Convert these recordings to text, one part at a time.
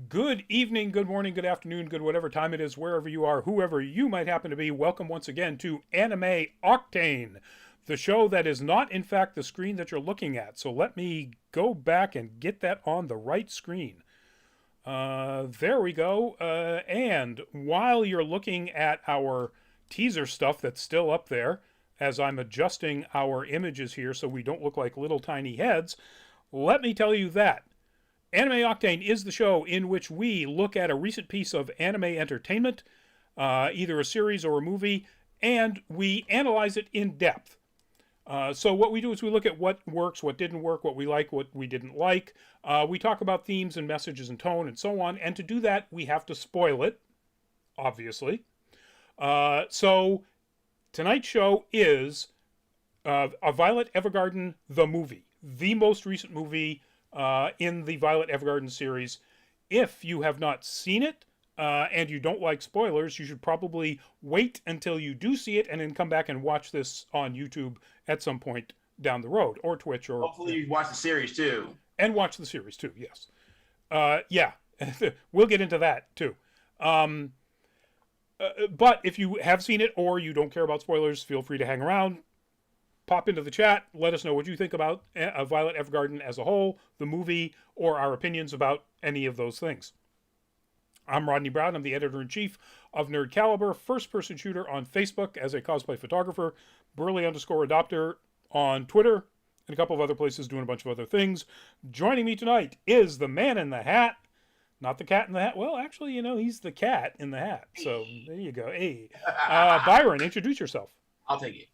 Good evening, good morning, good afternoon, good whatever time it is, wherever you are, whoever you might happen to be. Welcome once again to Anime Octane, the show that is not, in fact, the screen that you're looking at. So let me go back and get that on the right screen. There we go. And while you're looking at our teaser stuff that's still up there, as I'm adjusting our images here so we don't look like little tiny heads, let me tell you that Anime Octane is the show in which we look at a recent piece of anime entertainment, either a series or a movie, and we analyze it in depth. So what we do is we look at what works, what didn't work, what we like, what we didn't like. We talk about themes and messages and tone and so on. And to do that, we have to spoil it, obviously. So tonight's show is a Violet Evergarden, the movie, the most recent movie in the Violet Evergarden series. If you have not seen it and you don't like spoilers, you should probably wait until you do see it and then come back and watch this on YouTube at some point down the road, or Twitch, or Hopefully, you watch the series too. and watch the series too. Yes, yeah, we'll get into that too. Um, but if you have seen it or you don't care about spoilers, feel free to hang around, pop into the chat, let us know what you think about Violet Evergarden as a whole, the movie, or our opinions about any of those things. I'm Rodney Brown. I'm the editor-in-chief of Nerd Caliber, first-person shooter on Facebook as a cosplay photographer, Burley_adopter on Twitter, and a couple of other places doing a bunch of other things. Joining me tonight is the man in the hat. Not the cat in the hat. Well, actually, he's the cat in the hat. So there you go. Hey, Byron, introduce yourself. I'll take it.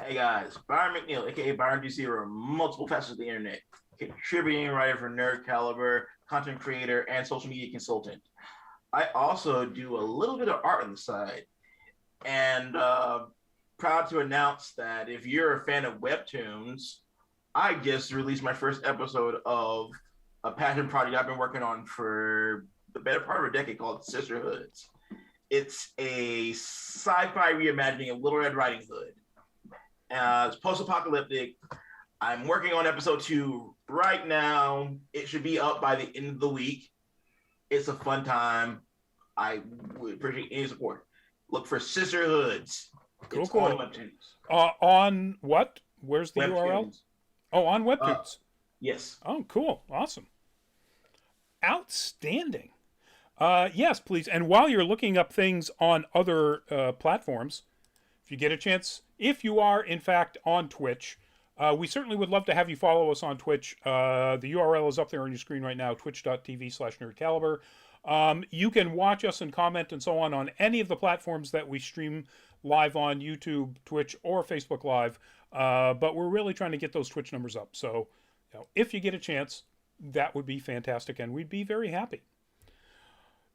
Hey guys, Byron McNeil, aka Byron DC, or multiple facets of the internet, contributing writer for Nerd Caliber, content creator, and social media consultant. I also do a little bit of art on the side, and proud to announce that if you're a fan of webtoons, I just released my first episode of a passion project I've been working on for the better part of a decade called Sisterhoods. It's a sci-fi reimagining of Little Red Riding Hood. It's post-apocalyptic. I'm working on episode 2 right now. It should be up by the end of the week. It's a fun time. I would appreciate any support. Look for Sisterhoods. Cool, It's cool. on Webtoons. On what? Where's the URL? Webtoons. Oh, on Webtoons. Yes. Oh, cool. Awesome. Outstanding. Yes, please. And while you're looking up things on other platforms, if you get a chance, if you are, in fact, on Twitch, we certainly would love to have you follow us on Twitch. The URL is up there on your screen right now, twitch.tv/nerdcaliber. You can watch us and comment and so on any of the platforms that we stream live on, YouTube, Twitch, or Facebook Live. But we're really trying to get those Twitch numbers up. So if you get a chance, that would be fantastic, and we'd be very happy.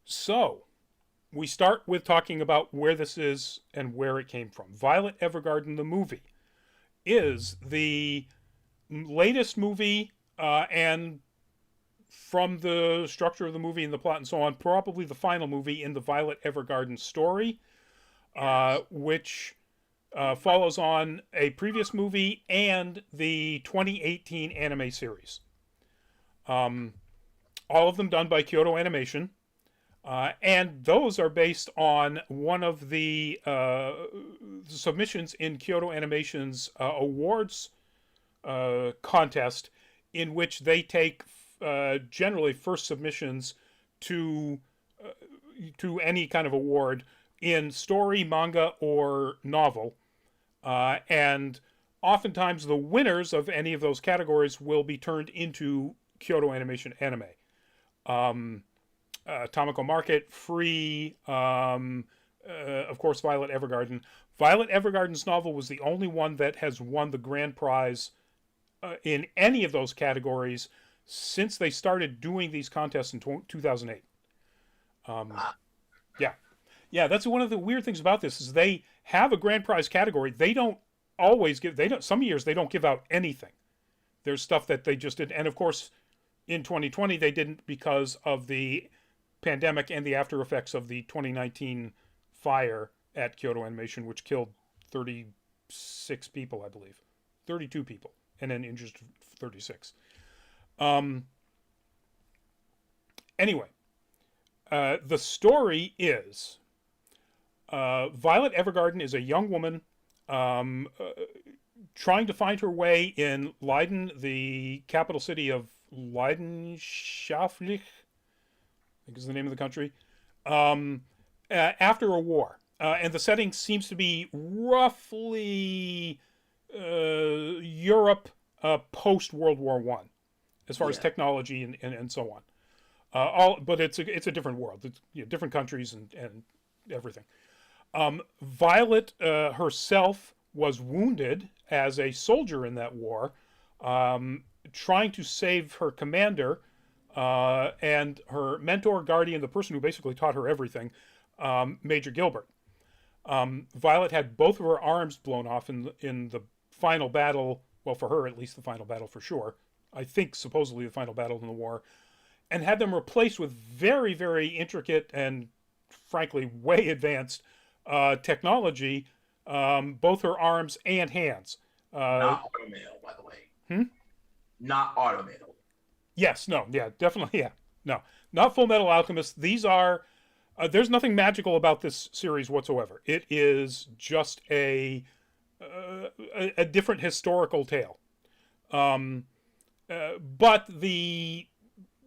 So we start with talking about where this is and where it came from. Violet Evergarden, the movie, is the latest movie, and from the structure of the movie and the plot and so on, probably the final movie in the Violet Evergarden story, which follows on a previous movie and the 2018 anime series. All of them done by Kyoto Animation. And those are based on one of the submissions in Kyoto Animation's awards contest, in which they take generally first submissions to any kind of award in story, manga, or novel. And oftentimes the winners of any of those categories will be turned into Kyoto Animation anime. Tomoko Market, Free, of course, Violet Evergarden. Violet Evergarden's novel was the only one that has won the grand prize in any of those categories since they started doing these contests in 2008. Yeah. Yeah, that's one of the weird things about this is they have a grand prize category. They don't always give, some years they don't give out anything. There's stuff that they just did. And of course, in 2020, they didn't because of the pandemic and the after effects of the 2019 fire at Kyoto Animation, which killed 36 people, I believe. 32 people, and then injured 36. Anyway, The story is Violet Evergarden is a young woman um, uh, trying to find her way in Leiden, the capital city of Leidenschaftlich, I think is the name of the country, after a war. And the setting seems to be roughly Europe post World War One, as far as Yeah. technology and so on. But it's a different world. It's, different countries and everything. Violet herself was wounded as a soldier in that war, trying to save her commander and her mentor, guardian, the person who basically taught her everything, Major Gilbert. Violet had both of her arms blown off in the final battle. Well, for her, at least the final battle for sure. I think supposedly the final battle in the war, and had them replaced with very, very intricate and frankly way advanced technology, both her arms and hands. Uh, Not automail, by the way. hmm? Not automail. Yes, no, yeah, definitely, yeah, no, not Full Metal Alchemist. These are there's nothing magical about this series whatsoever. It is just a different historical tale. Um, but the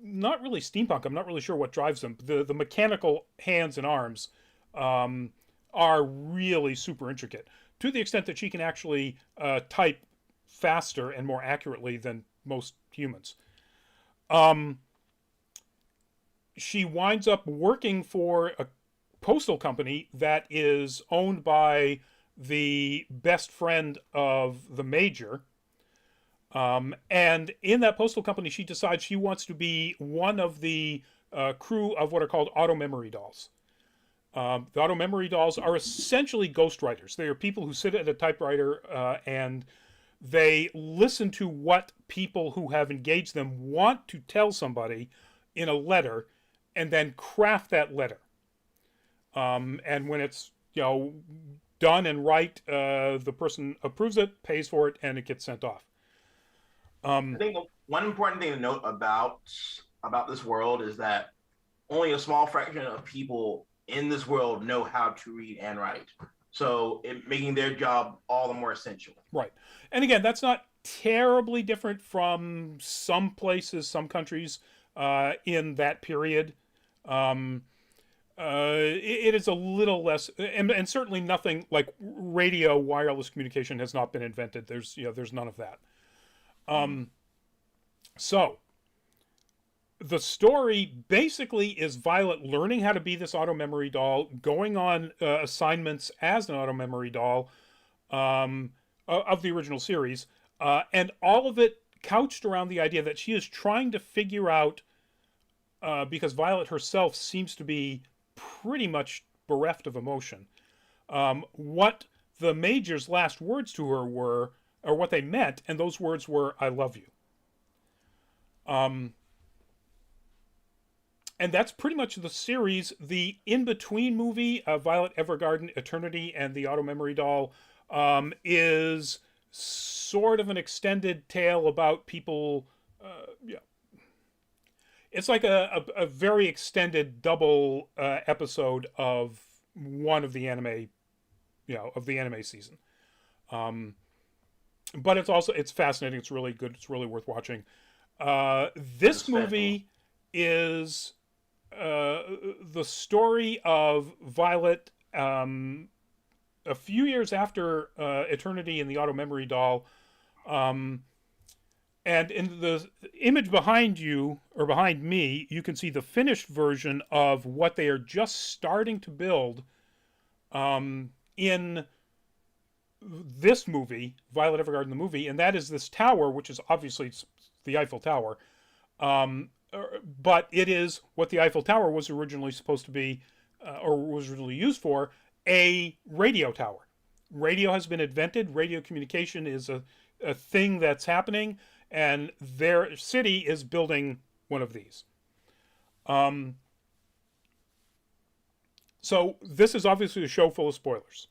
not really steampunk. I'm not really sure what drives them. The mechanical hands and arms um, are really super intricate to the extent that she can actually type faster and more accurately than most humans. Um, she winds up working for a postal company that is owned by the best friend of the major. And in that postal company, she decides she wants to be one of the crew of what are called auto memory dolls. The auto memory dolls are essentially ghostwriters. They are people who sit at a typewriter and they listen to what people who have engaged them want to tell somebody in a letter and then craft that letter. And when it's done and right, the person approves it, pays for it, and it gets sent off. I think one important thing to note about this world is that only a small fraction of people in this world know how to read and write. So making their job all the more essential. Right. And again, that's not terribly different from some places, some countries in that period. Um, it is a little less, and certainly nothing like radio wireless communication has not been invented. There's none of that. So the story basically is Violet learning how to be this auto memory doll, going on assignments as an auto memory doll of the original series, and all of it couched around the idea that she is trying to figure out, because Violet herself seems to be pretty much bereft of emotion, what the Major's last words to her were, or what they meant, and those words were, "I love you." And that's pretty much the series. The in-between movie, Violet Evergarden, Eternity, and the Auto Memory Doll, is sort of an extended tale about people. Yeah, it's like a very extended double episode of one of the anime, of the anime season. But it's fascinating. It's really good. It's really worth watching. This movie is the story of Violet a few years after Eternity and the Auto Memory Doll. And in the image behind you, or behind me, you can see the finished version of what they are just starting to build in this movie, Violet Evergarden, the movie, and that is this tower, which is obviously the Eiffel Tower. But it is what the Eiffel Tower was originally supposed to be, or was originally used for, a radio tower. Radio has been invented. Radio communication is a thing that's happening, and their city is building one of these. So this is obviously a show full of spoilers.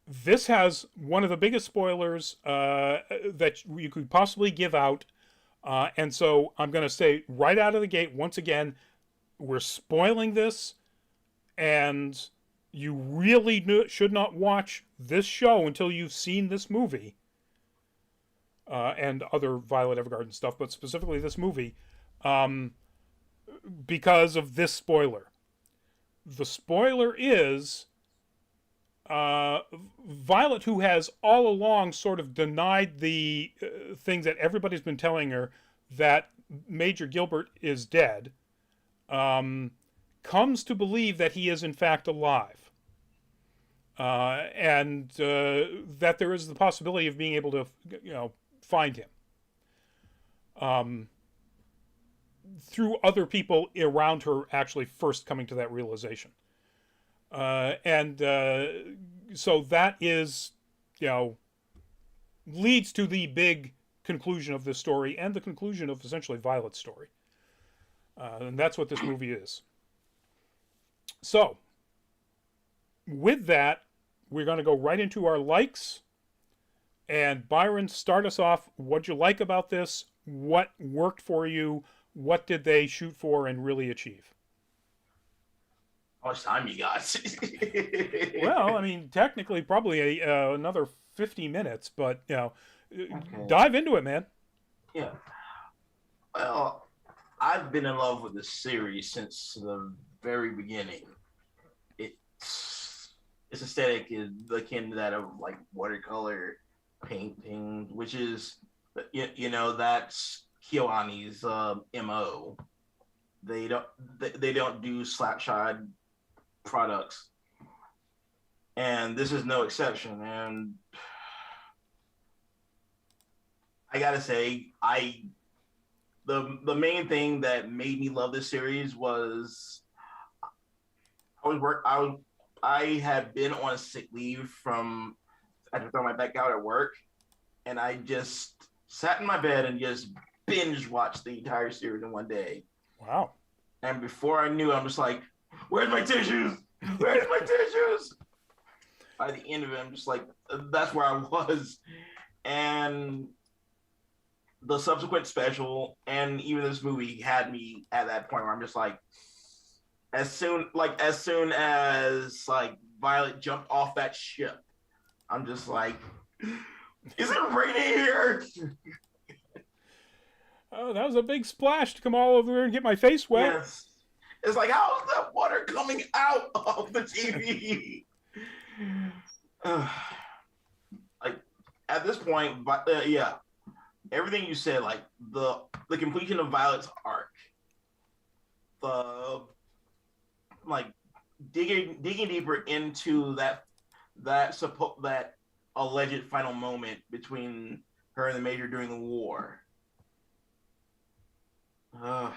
This has one of the biggest spoilers that you could possibly give out. And so I'm going to say right out of the gate, once again, we're spoiling this, and you really should not watch this show until you've seen this movie and other Violet Evergarden stuff, but specifically this movie, um, because of this spoiler. The spoiler is uh, Violet, who has all along sort of denied the things that everybody's been telling her, that Major Gilbert is dead, um, comes to believe that he is in fact alive. And that there is the possibility of being able to, find him through other people around her actually first coming to that realization. And so that is, you know, leads to the big conclusion of this story and the conclusion of essentially Violet's story. And that's what this movie is. So, with that, we're going to go right into our likes. And Byron, start us off. What'd you like about this? What worked for you? What did they shoot for and really achieve? How much time you got? Well, I mean, technically, probably another 50 minutes, but, Okay. dive into it, man. Yeah. Well, I've been in love with this series since the very beginning. Its aesthetic is akin to that of like watercolor painting, which is that's KyoAni's MO. They don't they don't do slapshod products, and this is no exception. And I gotta say, the main thing that made me love this series was I had been on sick leave from I had to throw my back out at work, and I just sat in my bed and just binge watched the entire series in one day. Wow. And before I knew it, I'm just like, "Where's my tissues? Where's my tissues?" By the end of it, I'm just like, "That's where I was." And the subsequent special and even this movie had me at that point where I'm just like, as soon as like Violet jumped off that ship, I'm just like, is it raining here? Oh, that was a big splash to come all over here and get my face wet. Yes. It's like, how is that water coming out of the TV? Like at this point, yeah, everything you said, like the completion of Violet's arc, the like digging deeper into that alleged final moment between her and the Major during the war. Uh,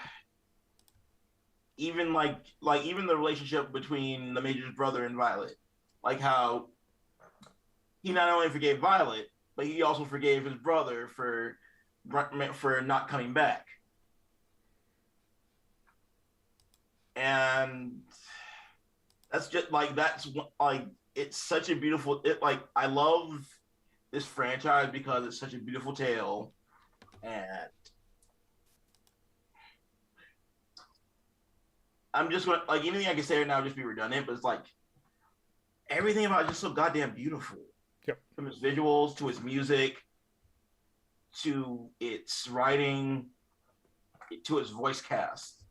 even even the relationship between the Major's brother and Violet, like how he not only forgave Violet, but he also forgave his brother for not coming back. And that's like it's such a beautiful I love this franchise because it's such a beautiful tale, and I'm just gonna like anything I can say right now just be redundant, but it's like everything about it is just so goddamn beautiful. Yep. From its visuals to its music to its writing to its voice cast.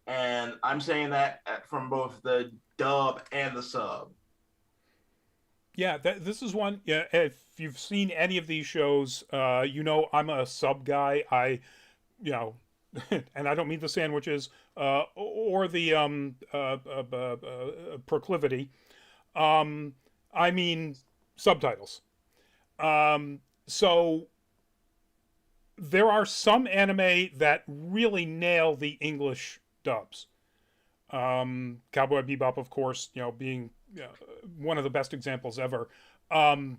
And I'm saying that from both the dub and the sub. Yeah, this is one. Yeah, if you've seen any of these shows, I'm a sub guy. You know, and I don't mean the sandwiches or the proclivity. I mean subtitles. So there are some anime that really nail the English dubs. Cowboy Bebop, of course, being one of the best examples ever. Um,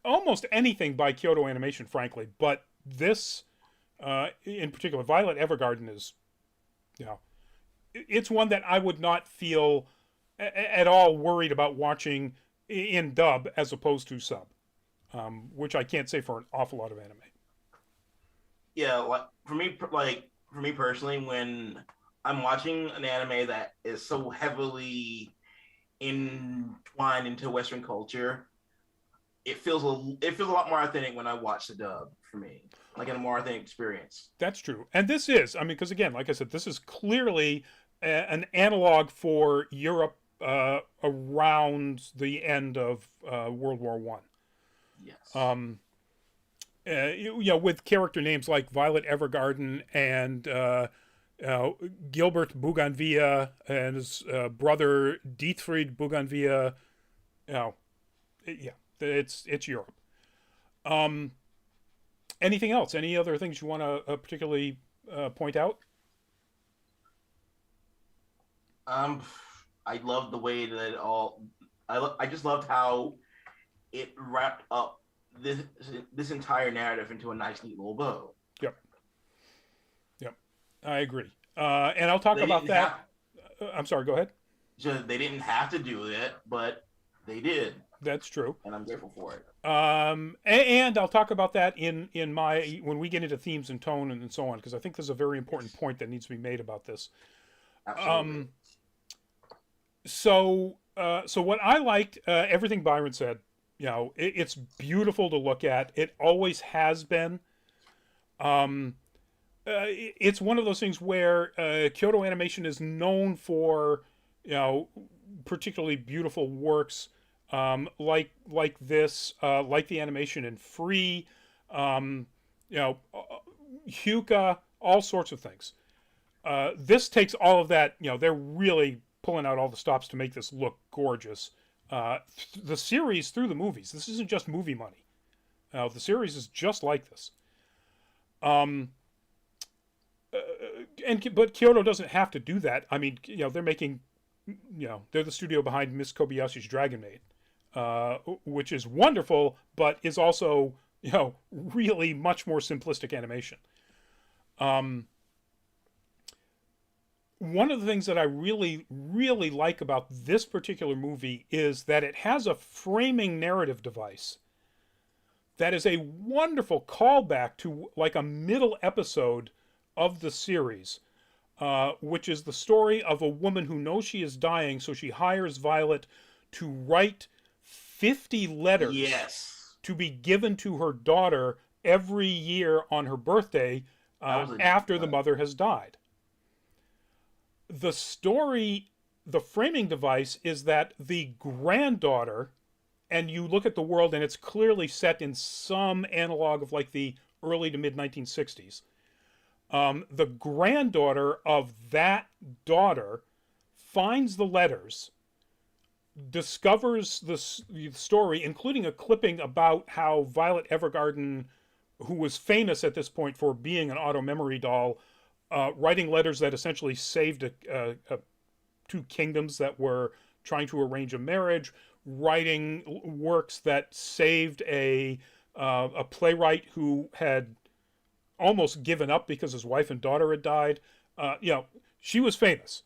Almost anything by Kyoto Animation, frankly, but this, in particular, Violet Evergarden is, it's one that I would not feel at all worried about watching in dub as opposed to sub, which I can't say for an awful lot of anime. Yeah, like for me personally, when I'm watching an anime that is so heavily entwined into Western culture. It feels a lot more authentic when I watch the dub for me, like in a more authentic experience. That's true. And this is, I mean, because again, like I said, this is clearly an analog for Europe around the end of World War One. Yes. With character names like Violet Evergarden and Gilbert Bougainvillea and his brother Dietfried Bougainvillea. You know, yeah, it's Europe. Um, Anything else? Any other things you want to particularly point out? Um, I love the way that it all. I just loved how it wrapped up this this entire narrative into a nice, neat little bow. Yep, yep, I agree. And I'll talk They about didn't that. have I'm sorry. Go ahead. they didn't have to do it, but they did, That's true. and I'm grateful for it. And I'll talk about that in my when we get into themes and tone and so on, because I think there's a very important Yes, point that needs to be made about this. absolutely. Um, so what I liked, everything Byron said, it's beautiful to look at. It always has been. Um, it's one of those things where Kyoto Animation is known for, you know, particularly beautiful works, like this, like the animation in Free, um, you know, Hyuka, all sorts of things. This takes all of that. They're really pulling out all the stops to make this look gorgeous. The series through the movies. This isn't just movie money. The series is just like this. Um, but Kyoto doesn't have to do that. I mean, they're making, they're the studio behind Miss Kobayashi's Dragon Maid, which is wonderful, but is also really much more simplistic animation. Um, One of the things that I really, really like about this particular movie is that it has a framing narrative device that is a wonderful callback to like a middle episode of the series, which is the story of a woman who knows she is dying, so she hires Violet to write 50 letters Yes, to be given to her daughter every year on her birthday that was a deep after the cut. mother has died. The story, the framing device is that the granddaughter, and you look at the world and it's clearly set in some analog of like the early to mid 1960s. The granddaughter of that daughter finds the letters, discovers the story, including a clipping about how Violet Evergarden, who was famous at this point for being an auto memory doll, writing letters that essentially saved two kingdoms that were trying to arrange a marriage, writing works that saved a playwright who had almost given up because his wife and daughter had died. She was famous.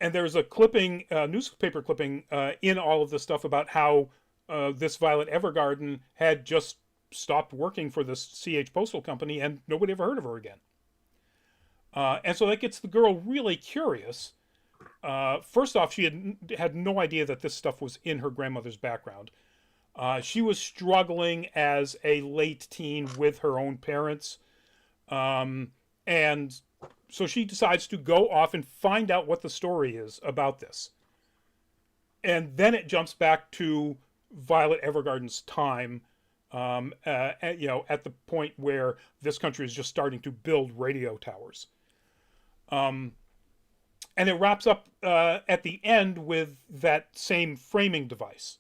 And there's a clipping, newspaper clipping, in all of this stuff about how this Violet Evergarden had just stopped working for this CH Postal Company and nobody ever heard of her again. And so that gets the girl really curious. First off, she had no idea that this stuff was in her grandmother's background. She was struggling as a late teen with her own parents. And so she decides to go off and find out what the story is about this. And then it jumps back to Violet Evergarden's time, at the point where this country is just starting to build radio towers. Um, and it wraps up at the end with that same framing device.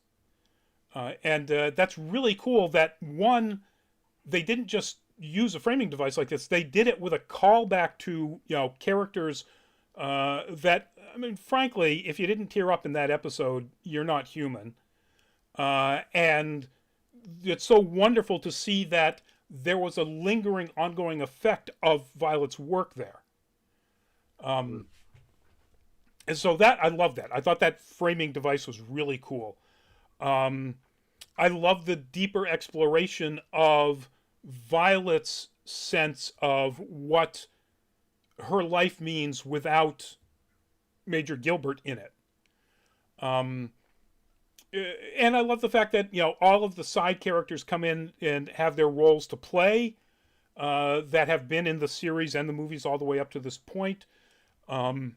And that's really cool that one, they didn't just use a framing device like this, they did it with a callback to, characters that, I mean, frankly, if you didn't tear up in that episode, you're not human. And it's so wonderful to see that there was a lingering, ongoing effect of Violet's work there. Um, and so that, I love that. I thought that framing device was really cool. Um, I love the deeper exploration of Violet's sense of what her life means without Major Gilbert in it. Um, and I love the fact that all of the side characters come in and have their roles to play that have been in the series and the movies all the way up to this point. Um,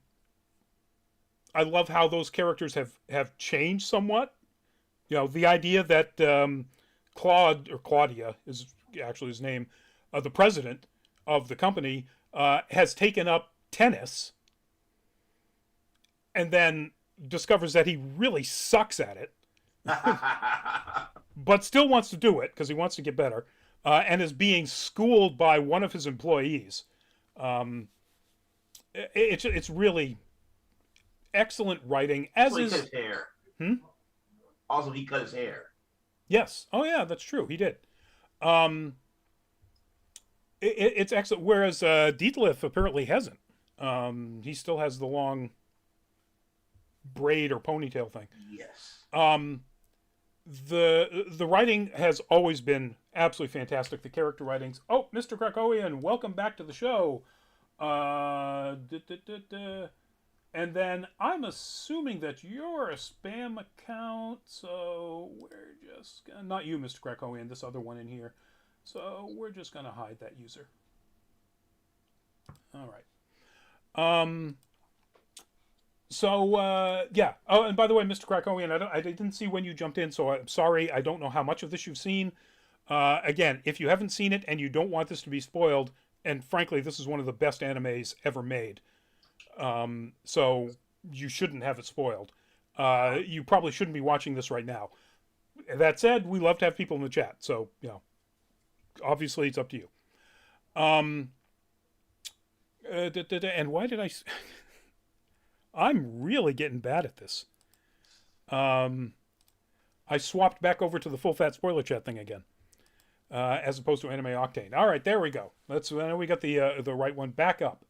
I love how those characters have changed somewhat. The idea that Claudia is actually his name, the president of the company, has taken up tennis and then discovers that he really sucks at it, but still wants to do it because he wants to get better, and is being schooled by one of his employees. Um, it's really excellent writing, as So he cut is. his hair. Hmm? Also, he cut his hair. Yes. Oh, yeah, that's true. He did. Um, it's excellent. Whereas Detlef apparently hasn't. He still has the long braid or ponytail thing. Yes. The writing has always been absolutely fantastic. The character writings. Oh, Mr. Krakowian, welcome back to the show. Uh, duh, duh, duh, duh. And then I'm assuming that you're a spam account, so we're just gonna, not you, Mr. Krakowian, this other one in here. So we're just gonna hide that user. All right. Yeah. Oh, and by the way, Mr. Krakowian, I didn't see when you jumped in, so I'm sorry. I don't know how much of this you've seen. Again, if you haven't seen it and you don't want this to be spoiled, and frankly, this is one of the best animes ever made. So you shouldn't have it spoiled. You probably shouldn't be watching this right now. That said, we love to have people in the chat, so obviously it's up to you. And why did I? I'm really getting bad at this. I swapped back over to the full fat spoiler chat thing again, as opposed to Anime Octane. All right, there we go. We got the right one back up.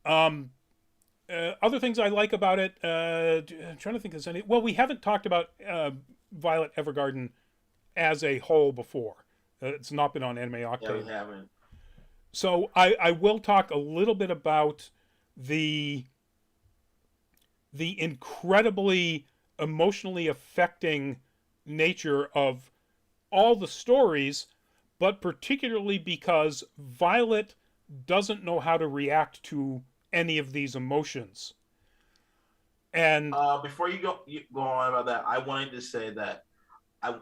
Other things I like about it, I'm trying to think of any. Well, we haven't talked about Violet Evergarden as a whole before. It's not been on Anime Octane. Yeah, we haven't. So I will talk a little bit about the incredibly emotionally affecting nature of all the stories, but particularly because Violet doesn't know how to react to any of these emotions. And Before you go on about that, I wanted to say that I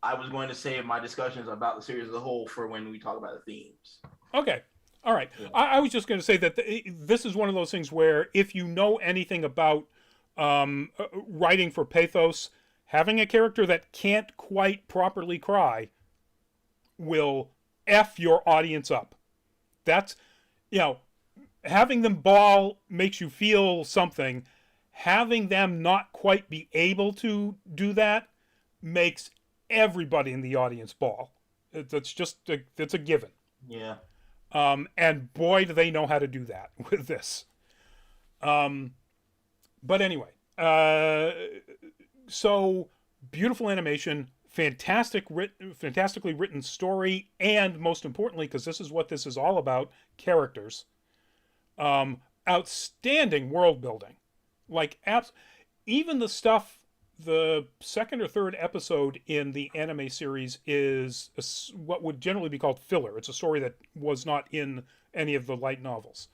I was going to save my discussions about the series as a whole for when we talk about the themes. Okay. All right. Yeah. I was just going to say that this is one of those things where if you know anything about writing for pathos, having a character that can't quite properly cry will F your audience up. That's, having them bawl makes you feel something. Having them not quite be able to do that makes everybody in the audience bawl. It's a given. Yeah. And boy, do they know how to do that with this. But anyway, so beautiful animation, fantastically written story, and most importantly, because this is what this is all about, characters. Outstanding world building. Even the stuff, the second or third episode in the anime series is what would generally be called filler. It's a story that was not in any of the light novels.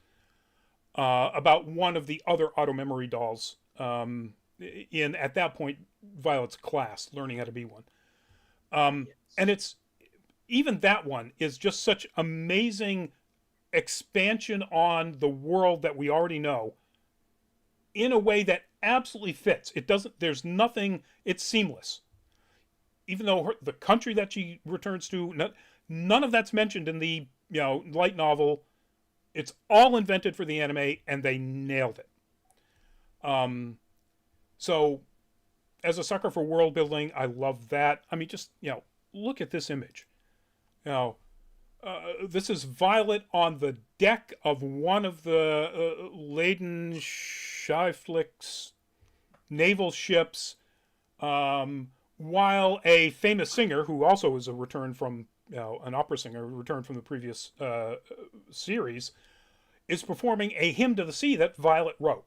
About one of the other auto memory dolls in, at that point, Violet's class, learning how to be one. Yes. And it's, even that one is just such amazing expansion on the world that we already know in a way that absolutely fits. There's nothing, it's seamless. Even though the country that she returns to, none of that's mentioned in the light novel. It's all invented for the anime, and they nailed it. So, as a sucker for world building, I love that. I mean, just look at this image. This is Violet on the deck of one of the Leyden Schifflich's naval ships, while a famous singer, who also is a return from an opera singer, returned from the previous series, is performing a hymn to the sea that Violet wrote,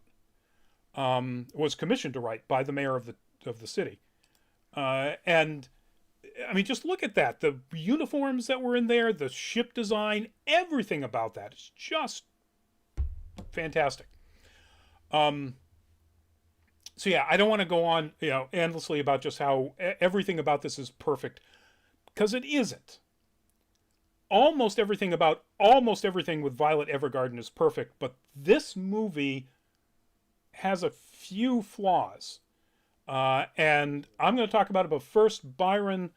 was commissioned to write by the mayor of the city. And I mean, just look at that. The uniforms that were in there, the ship design, everything about that is just fantastic. Um, so yeah, I don't want to go on, endlessly about just how everything about this is perfect, because it isn't. Almost everything with Violet Evergarden is perfect, but this movie has a few flaws. And I'm going to talk about it, but first, Byron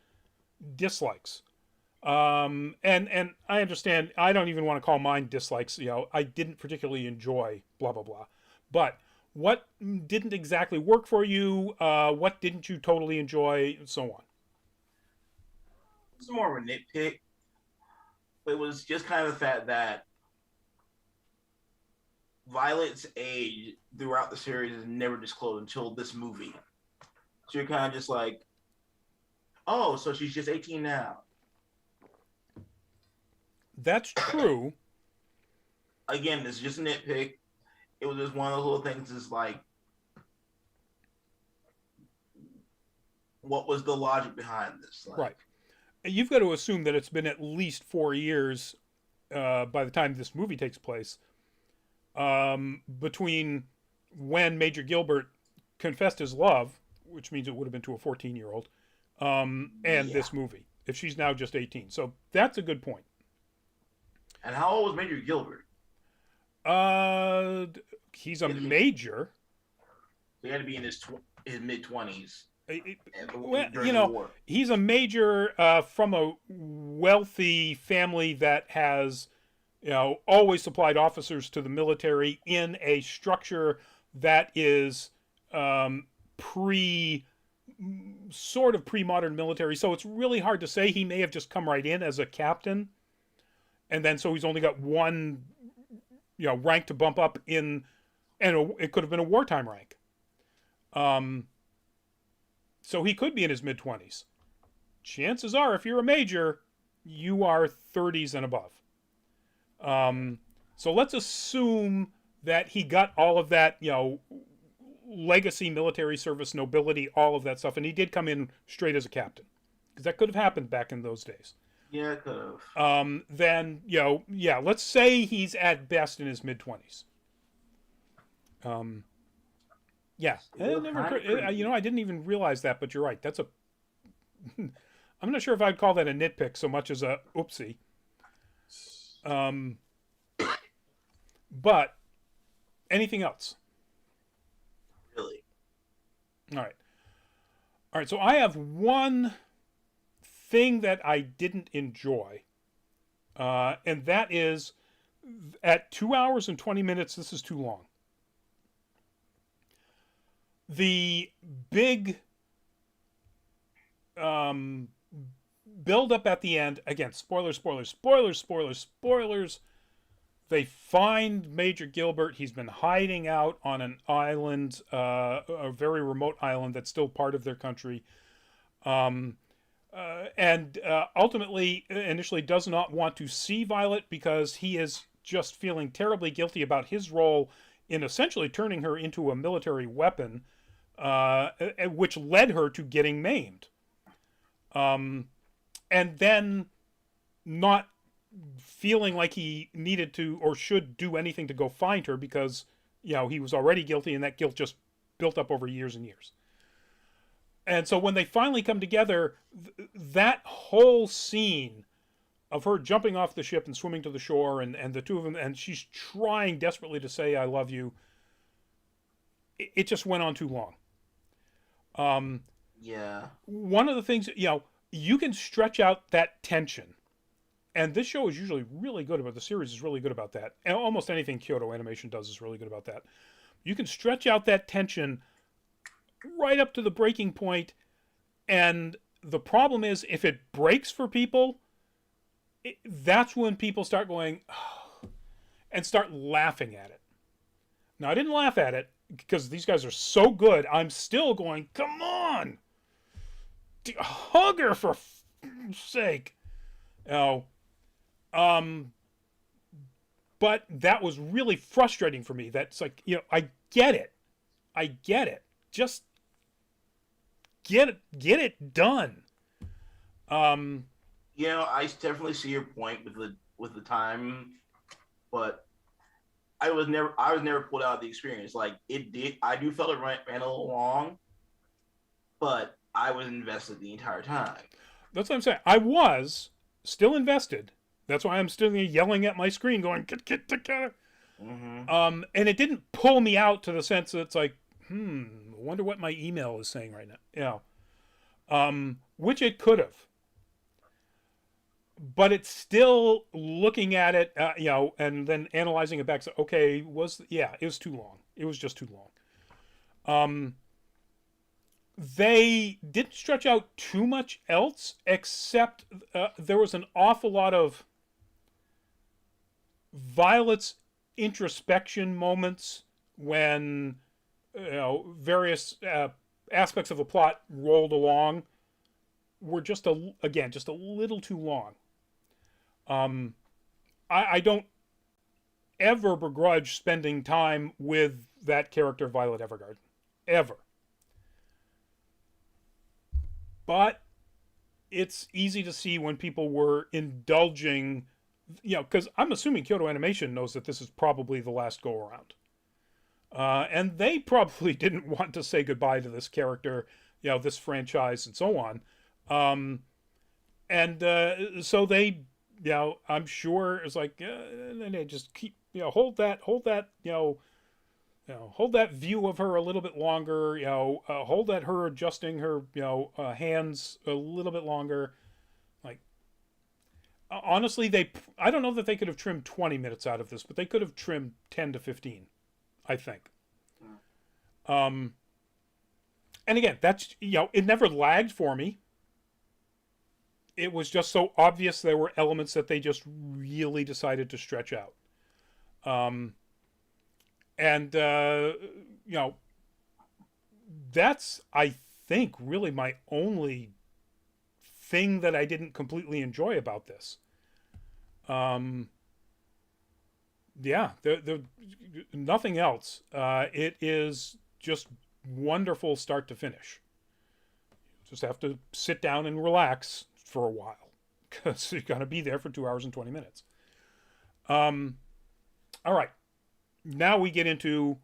dislikes. And I understand. I don't even want to call mine dislikes. I didn't particularly enjoy blah blah blah. But what didn't exactly work for you? What didn't you totally enjoy? And so on. It's more of a nitpick, but it was just kind of the fact that Violet's age throughout the series is never disclosed until this movie. So you're kind of just like, oh, so she's just 18 now. That's true. Again, it's just a nitpick. It was just one of those little things. Is like, what was the logic behind this? Like, Right. You've got to assume that it's been at least 4 years by the time this movie takes place, between when Major Gilbert confessed his love, which means it would have been to a 14-year-old, and yeah. this movie, if she's now just 18. So that's a good point. And how old was Major Gilbert? Uh, he's a He had to be, major. he had to be in his mid-20s Well, during the war. he's a major from a wealthy family that has, always supplied officers to the military in a structure that is pre sort of pre-modern military. So it's really hard to say. He may have just come right in as a captain, and then so he's only got one, rank to bump up in, and it could have been a wartime rank. So he could be in his mid-20s. Chances are, if you're a major, you are 30s and above. So let's assume that he got all of that, legacy, military service, nobility, all of that stuff, and he did come in straight as a captain, because that could have happened back in those days. Yeah, it could have. Then, let's say he's at best in his mid-20s. Yeah, it never occurred, I didn't even realize that, but you're right. That's a. I'm not sure if I'd call that a nitpick so much as a oopsie. But anything else? Really? All right. So I have one thing that I didn't enjoy, and that is at 2 hours and 20 minutes. This is too long. The big build up at the end, again, spoilers. They find Major Gilbert. He's been hiding out on an island, a very remote island that's still part of their country, and ultimately, initially does not want to see Violet because he is just feeling terribly guilty about his role in essentially turning her into a military weapon, which led her to getting maimed. And then not feeling like he needed to or should do anything to go find her because, he was already guilty, and that guilt just built up over years and years. And so when they finally come together, that whole scene of her jumping off the ship and swimming to the shore, and the two of them, and she's trying desperately to say, I love you. It just went on too long. Yeah. One of the things, you can stretch out that tension. And this show is usually really good about, the series is really good about that. And almost anything Kyoto Animation does is really good about that. You can stretch out that tension right up to the breaking point. And the problem is, if it breaks for people, that's when people start going, oh, and start laughing at it. Now, I didn't laugh at it because these guys are so good. I'm still going, come on! Hug her for sake. but that was really frustrating for me. That's like, I get it. I get it. Just get it done. Um, I definitely see your point with the time, but I was never pulled out of the experience. Like it did, I do felt it ran a little long, but I was invested the entire time. that's what I'm saying. I was still invested. That's why I'm still yelling at my screen, going get together. Mm-hmm. And it didn't pull me out to the sense that it's like, I wonder what my email is saying right now. Which it could have, but it's still looking at it, and then analyzing it back. So, okay, it was too long. It was just too long. They didn't stretch out too much else, except there was an awful lot of Violet's introspection moments when various aspects of the plot rolled along were just a little too long. I don't ever begrudge spending time with that character, Violet Evergarden, ever. But it's easy to see when people were indulging, because I'm assuming Kyoto Animation knows that this is probably the last go around. And they probably didn't want to say goodbye to this character, this franchise, and so on. And so they, I'm sure it's like, and they just keep, hold that, hold that view of her a little bit longer, hold that her adjusting her, hands a little bit longer. Like, honestly, I don't know that they could have trimmed 20 minutes out of this, but they could have trimmed 10 to 15, I think. And again, that's, it never lagged for me. It was just so obvious there were elements that they just really decided to stretch out. And that's, I think, really my only thing that I didn't completely enjoy about this. Yeah, the nothing else. It is just wonderful start to finish. Just have to sit down and relax for a while because you're going to be there for 2 hours and 20 minutes. All right. Now we get into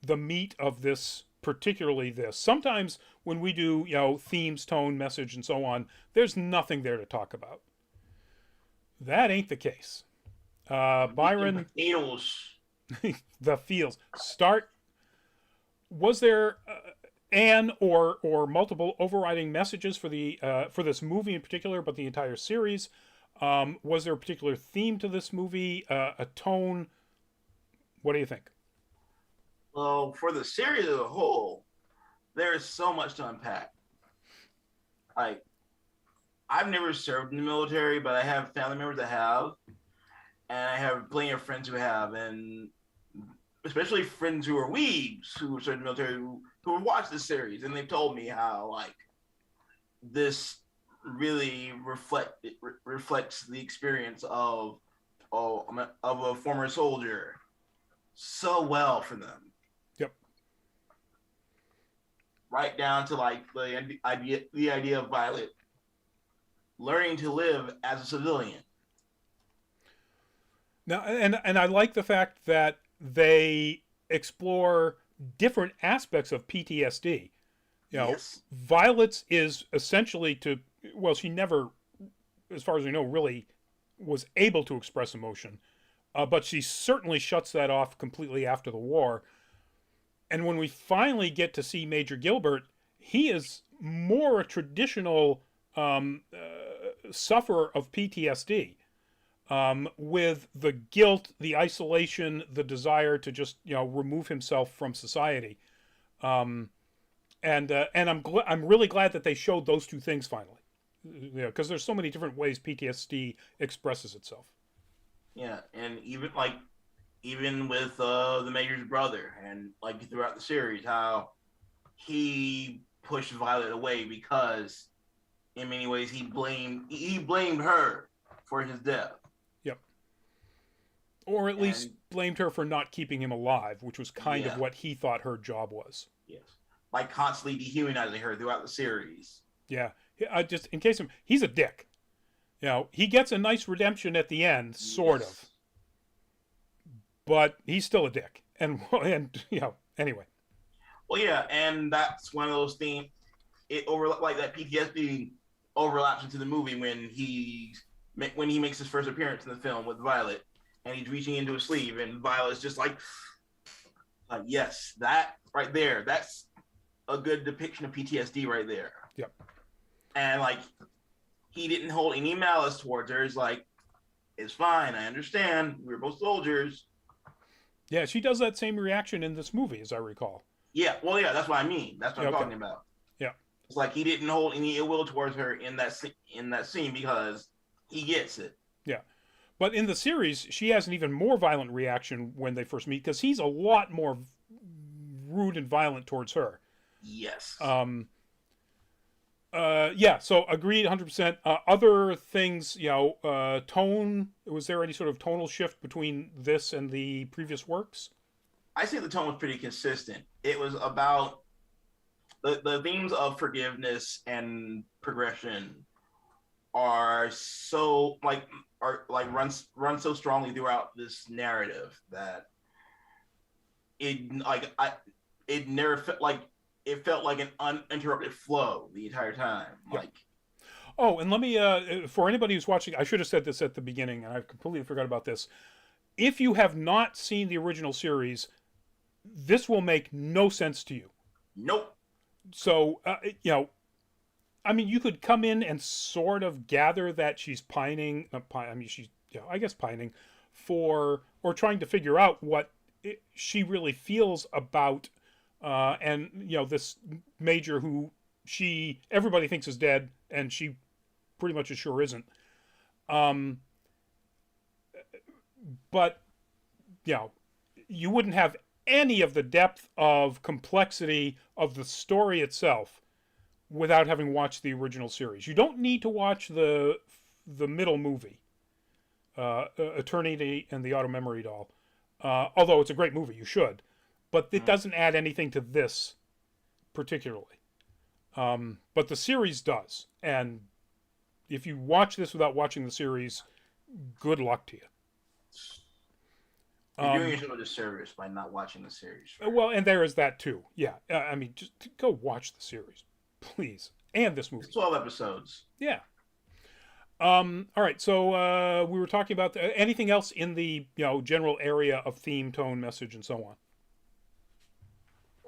the meat of this, particularly this. Sometimes when we do, themes, tone, message, and so on, there's nothing there to talk about. That ain't the case. Byron, the feels. Was there an or multiple overriding messages for this movie in particular, but the entire series? Was there a particular theme to this movie? A tone? What do you think? Well, for the series as a whole, there is so much to unpack. Like, I've never served in the military, but I have family members that have, and I have plenty of friends who have, and especially friends who are weebs who served in the military who have watched this series, and they've told me how like this really reflects the experience of a former soldier so well for them. Yep. Right down to like the idea of Violet learning to live as a civilian. Now, and I like the fact that they explore different aspects of PTSD. Yes. Violet's is essentially she never, as far as we know, really was able to express emotion, but she certainly shuts that off completely after the war. And when we finally get to see Major Gilbert, he is more a traditional sufferer of PTSD, with the guilt, the isolation, the desire to just remove himself from society. And I'm really glad that they showed those two things finally, because there's so many different ways PTSD expresses itself. Yeah, and even with the Major's brother, and like throughout the series, how he pushed Violet away because in many ways he blamed her for his death. Yep. Or at least And blamed her for not keeping him alive, which was kind of yeah, what he thought her job was. yes, like constantly dehumanizing her throughout the series. Yeah. Just in case he's a dick. He gets a nice redemption at the end, sort of, Yes. but he's still a dick. And anyway. Well, yeah, and that's one of those things. It over like that PTSD overlaps into the movie when he makes his first appearance in the film with Violet, and he's reaching into his sleeve, and Violet's just like yes, that right there, that's a good depiction of PTSD right there. Yep. And like he didn't hold any malice towards her. It's like it's fine, I understand. We were both soldiers. Yeah, she does that same reaction in this movie, as I recall. Yeah, well, yeah, that's what I mean. That's what I'm Okay. talking about. Yeah. It's like he didn't hold any ill will towards her in that scene because he gets it. Yeah. But in the series, she has an even more violent reaction when they first meet because he's a lot more rude and violent towards her. Yes. Yeah, so agreed 100%. Other things, tone, was there any sort of tonal shift between this and the previous works? I say the tone was pretty consistent. It was about the themes of forgiveness and progression run so strongly throughout this narrative that it never felt like it felt like an uninterrupted flow the entire time. Yep. Like Oh, and let me, for anybody who's watching, I should have said this at the beginning, and I completely forgot about this. If you have not seen the original series, this will make no sense to you. nope. So, I mean, you could come in and sort of gather that she's pining. I mean, she's, I guess pining for, or trying to figure out what she really feels about, and this major who everybody thinks is dead, and she pretty much is sure isn't. Um, but you wouldn't have any of the depth of complexity of the story itself without having watched the original series. You don't need to watch the middle movie, Eternity and the Auto Memory Doll. Although it's a great movie, you should, but it doesn't add anything to this particularly. But the series does, and if you watch this without watching the series, good luck to you. You're doing yourself a disservice by not watching the series. Well, and there is that too. Yeah, I mean, just go watch the series, please, and this movie. It's 12 episodes. Yeah. All right. So we were talking about anything else in the general area of theme, tone, message, and so on.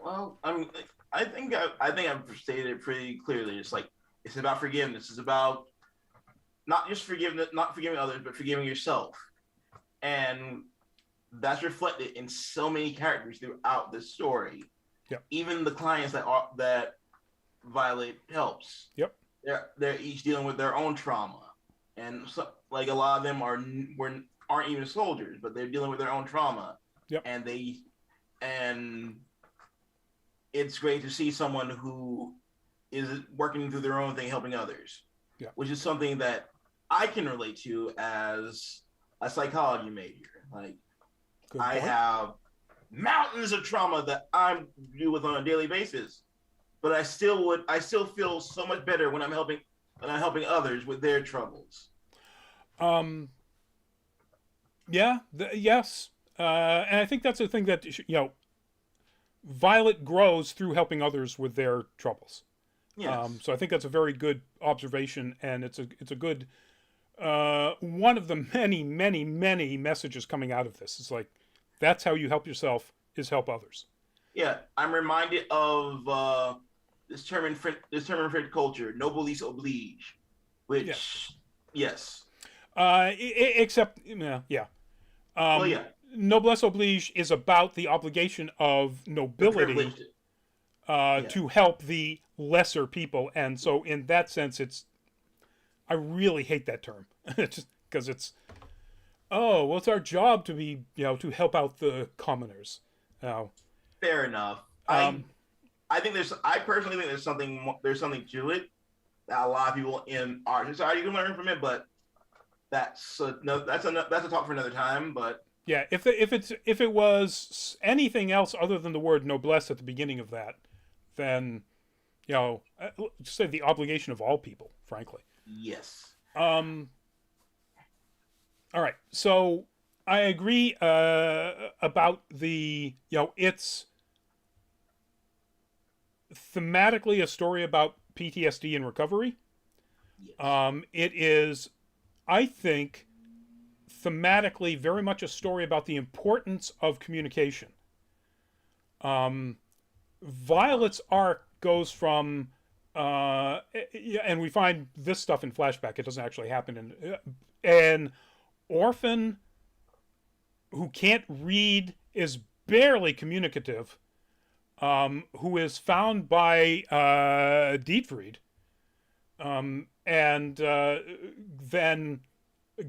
Well, I mean, I think I've stated it pretty clearly. It's like it's about forgiveness. It's about not forgiving others, but forgiving yourself, and that's reflected in so many characters throughout this story. Yep. Even the clients that Violet helps. Yep. They're each dealing with their own trauma, and so, like a lot of them aren't even soldiers, but they're dealing with their own trauma. Yep. And it's great to see someone who is working through their own thing, helping others. Yeah. Which is something that I can relate to as a psychology major. Like I have mountains of trauma that I'm dealing with on a daily basis, but I still feel so much better when I'm helping others with their troubles. Yeah. Yes. And I think that's the thing that Violet grows through helping others with their troubles. Yes. So I think that's a very good observation, and it's a good one of the many, many, many messages coming out of this. It's like that's how you help yourself is help others. Yeah, I'm reminded of this term in French culture, noblesse oblige, which yes. Except yeah. Well, yeah. Noblesse oblige is about the obligation of nobility to help the lesser people, and so in that sense, I really hate that term, just because it's well, it's our job to be to help out the commoners. Fair enough. I personally think there's something to it that a lot of people in our society can learn from it, but that's a talk for another time. But Yeah, if it was anything else other than the word noblesse at the beginning of that, then just say the obligation of all people, frankly. Yes. Um, all right, so I agree about the it's thematically a story about PTSD and recovery. Yes. It is, I think, thematically very much a story about the importance of communication. Um, Violet's arc goes from, and we find this stuff in flashback. It doesn't actually happen in an orphan who can't read, is barely communicative, who is found by Dietfried, and then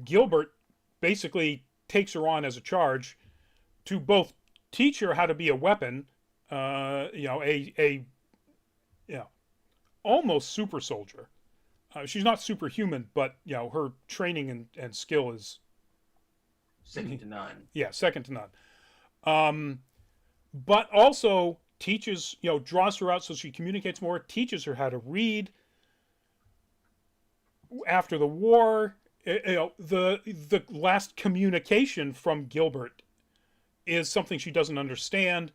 Gilbert basically takes her on as a charge to both teach her how to be a weapon, a you know almost super soldier. She's not superhuman, but her training and skill is Second to none. yeah second to none. Um, but also teaches draws her out so she communicates more. Teaches her how to read. After the war, the last communication from Gilbert is something she doesn't understand.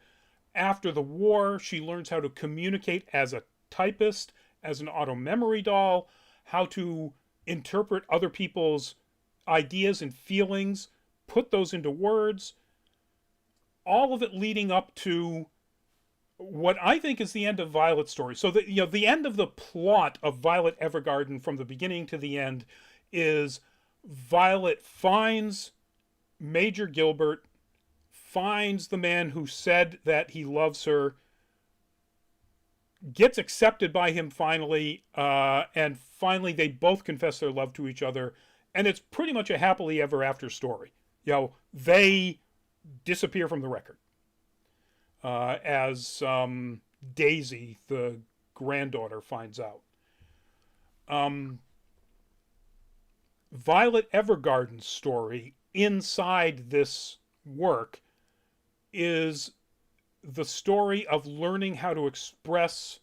After the war, she learns how to communicate as a typist, as an auto memory doll, how to interpret other people's ideas and feelings, put those into words. All of it leading up to what I think is the end of Violet's story. So the end of the plot of Violet Evergarden from the beginning to the end is Violet finds Major Gilbert, finds the man who said that he loves her, gets accepted by him finally, and finally they both confess their love to each other, and it's pretty much a happily ever after story. They disappear from the record as Daisy, the granddaughter, finds out. Um, Violet Evergarden's story inside this work is the story of learning how to express,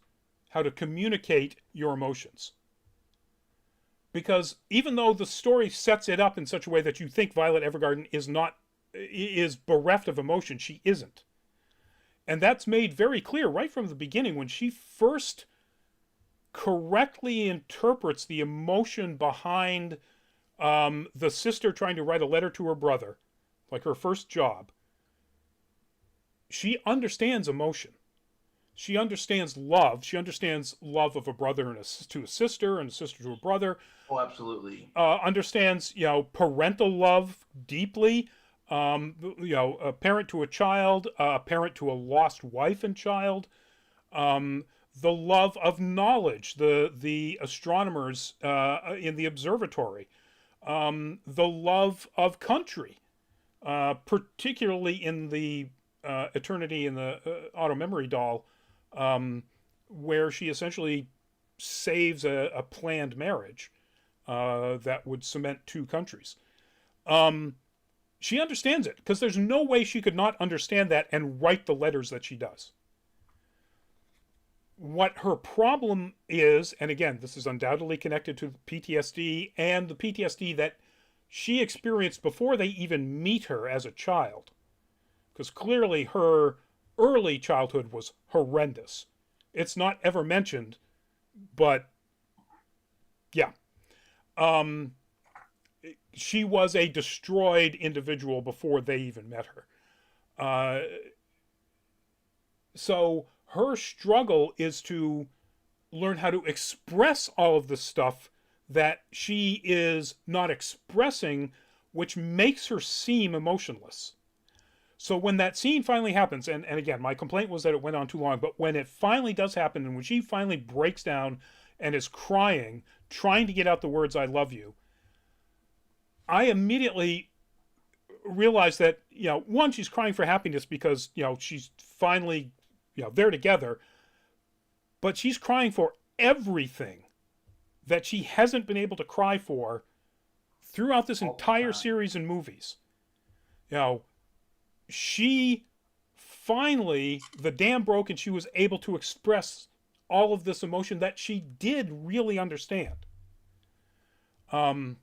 how to communicate your emotions. Because even though the story sets it up in such a way that you think Violet Evergarden is bereft of emotion, she isn't. And that's made very clear right from the beginning when she first correctly interprets the emotion behind the sister trying to write a letter to her brother, like her first job. She understands emotion. She understands love. She understands love of a brother to a sister and a sister to a brother. Oh, absolutely. Understands, parental love deeply. A parent to a child, a parent to a lost wife and child. The love of knowledge, the astronomers in the observatory. The love of country, particularly in the Eternity in the Auto Memory Doll, where she essentially saves a planned marriage that would cement two countries. She understands it because there's no way she could not understand that and write the letters that she does. What her problem is, and again, this is undoubtedly connected to PTSD and the PTSD that she experienced before they even meet her as a child. Because clearly her early childhood was horrendous. It's not ever mentioned, but yeah. She was a destroyed individual before they even met her. So her struggle is to learn how to express all of the stuff that she is not expressing, which makes her seem emotionless. So when that scene finally happens, and again, my complaint was that it went on too long, but when it finally does happen, and when she finally breaks down and is crying, trying to get out the words, I love you, I immediately realized that, one, she's crying for happiness because, she's finally, they're together, but she's crying for everything that she hasn't been able to cry for throughout this All the entire time. series and movies. You know, she finally, the dam broke and she was able to express all of this emotion that she did really understand. Um,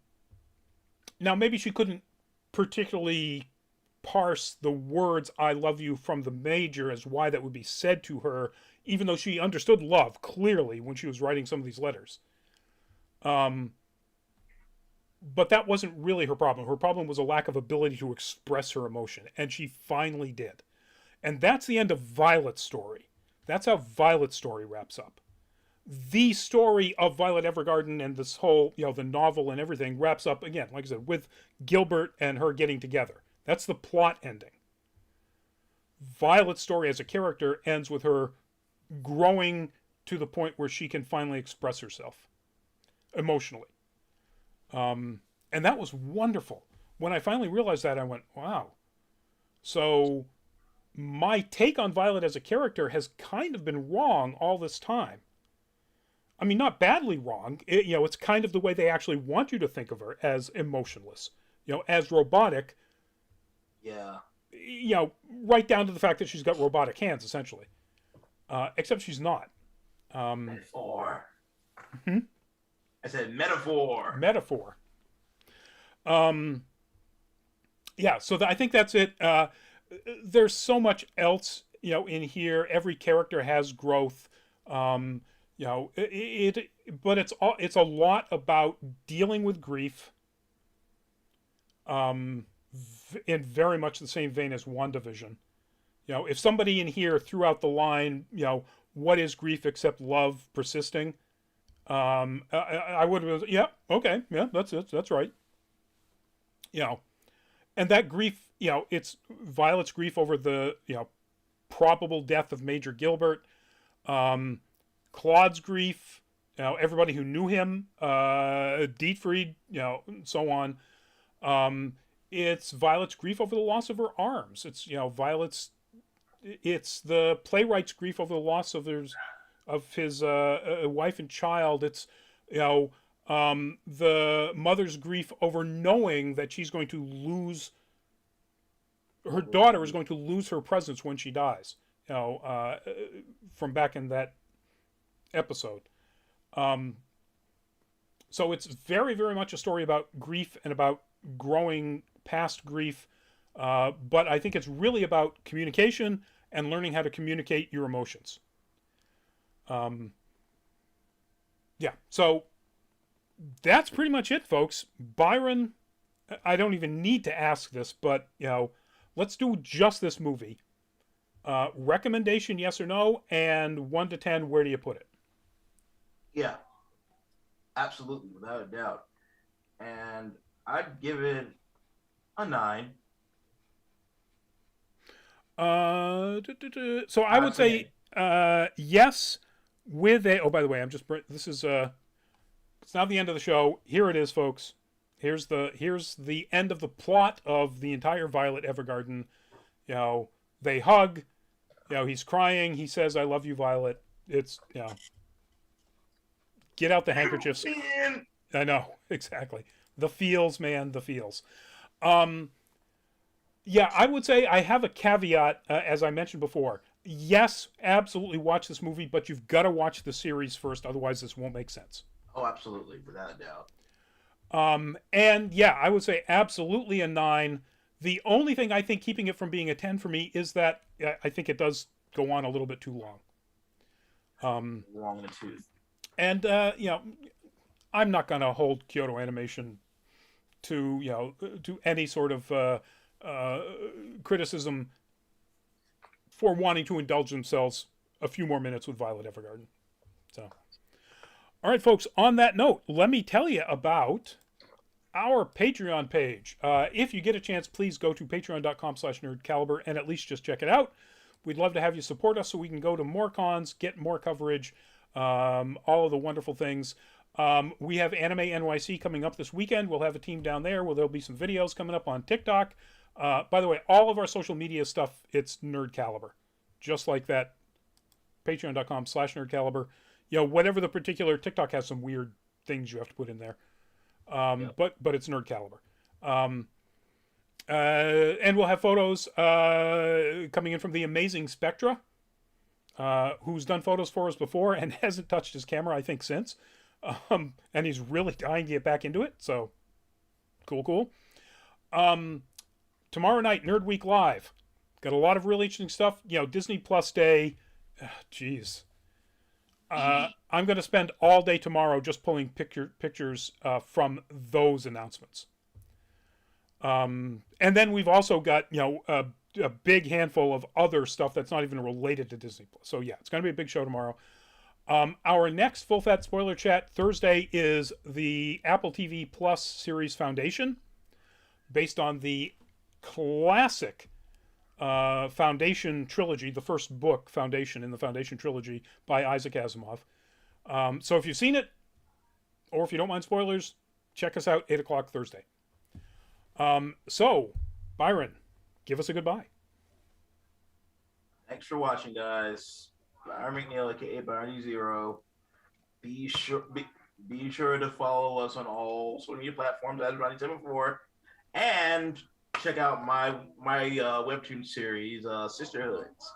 Now, maybe she couldn't particularly parse the words "I love you" from the major as why that would be said to her, even though she understood love clearly when she was writing some of these letters. Um, but that wasn't really her problem. Her problem was a lack of ability to express her emotion, and she finally did. And that's the end of Violet's story. That's how Violet's story wraps up. The story of Violet Evergarden and this whole, the novel and everything wraps up again, like I said, with Gilbert and her getting together. That's the plot ending. Violet's story as a character ends with her growing to the point where she can finally express herself emotionally. And that was wonderful. When I finally realized that, I went, wow. So my take on Violet as a character has kind of been wrong all this time. I mean, not badly wrong. It's kind of the way they actually want you to think of her, as emotionless, as robotic. Yeah. Right down to the fact that she's got robotic hands, essentially. Except she's not. Metaphor. Hmm? I said metaphor. Metaphor. Yeah, so I think that's it. There's so much else, in here. Every character has growth. But it's a lot about dealing with grief. In very much the same vein as WandaVision. If somebody in here threw out the line, what is grief except love persisting? I would have, yeah, okay, yeah, that's it, that's right. And that grief, it's Violet's grief over the, probable death of Major Gilbert. Claude's grief, everybody who knew him, Dietfried, so on. It's Violet's grief over the loss of her arms. It's it's the playwright's grief over the loss of his wife and child. It's the mother's grief over knowing that she's going to lose her daughter is going to lose her presence when she dies. From back in that episode. So it's very, very much a story about grief and about growing past grief. But I think it's really about communication and learning how to communicate your emotions. Yeah, so that's pretty much it, folks. Byron, I don't even need to ask this, but, let's do just this movie. Recommendation, yes or no, and 1 to 10, where do you put it? Yeah, absolutely, without a doubt. And I'd give it a 9. So I would say yes, with a. Oh, by the way, this is it's now the end of the show. Here it is, folks. Here's the end of the plot of the entire Violet Evergarden. They hug. He's crying. He says, "I love you, Violet." It's get out the handkerchiefs. Man. I know, exactly. The feels, man, the feels. Yeah, I would say I have a caveat, as I mentioned before. Yes, absolutely watch this movie, but you've got to watch the series first, otherwise this won't make sense. Oh, absolutely, without a doubt. And yeah, I would say absolutely a 9. The only thing I think keeping it from being a 10 for me is that I think it does go on a little bit too long. Long in the tooth. And I'm not going to hold Kyoto Animation to to any sort of criticism for wanting to indulge themselves a few more minutes with Violet Evergarden. So, all right, folks. On that note, let me tell you about our Patreon page. If you get a chance, please go to patreon.com/nerdcaliber and at least just check it out. We'd love to have you support us so we can go to more cons, get more coverage, all of the wonderful things. We have Anime NYC coming up this weekend. We'll have a team down there where there'll be some videos coming up on TikTok. By the way, all of our social media stuff, it's Nerd Caliber. Just like that, patreon.com/nerdcaliber. Whatever the particular, TikTok has some weird things you have to put in there. Yep. But it's Nerd Caliber. And we'll have photos coming in from the amazing Spectra, who's done photos for us before and hasn't touched his camera, I think, since. And he's really dying to get back into it. So cool, cool. Um, Tomorrow night, Nerd Week Live. Got a lot of really interesting stuff. Disney Plus Day. Jeez. I'm going to spend all day tomorrow just pulling pictures from those announcements. And then we've also got a big handful of other stuff that's not even related to Disney Plus. So yeah, it's going to be a big show tomorrow. Our next full fat spoiler chat Thursday is the Apple TV Plus series Foundation, based on the classic Foundation trilogy, the first book, Foundation, in the Foundation trilogy by Isaac Asimov. So if you've seen it, or if you don't mind spoilers, check us out 8 o'clock Thursday. So, Byron, give us a goodbye. Thanks for watching, guys. Byron McNeil, aka Byron Zero. Be sure to follow us on all social media platforms, as Ronnie said before, and check out my webtoon series, Sisterhoods.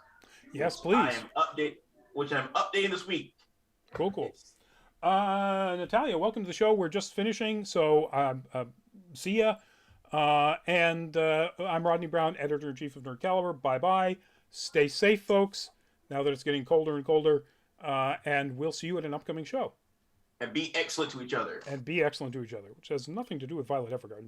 Yes, please. Which I'm updating this week. Cool, cool. Natalia, welcome to the show. We're just finishing, so see ya. And I'm Rodney Brown, editor-in-chief of Nerd Caliber. Bye-bye. Stay safe, folks, now that it's getting colder and colder. And we'll see you at an upcoming show. And be excellent to each other. Which has nothing to do with Violet Evergarden.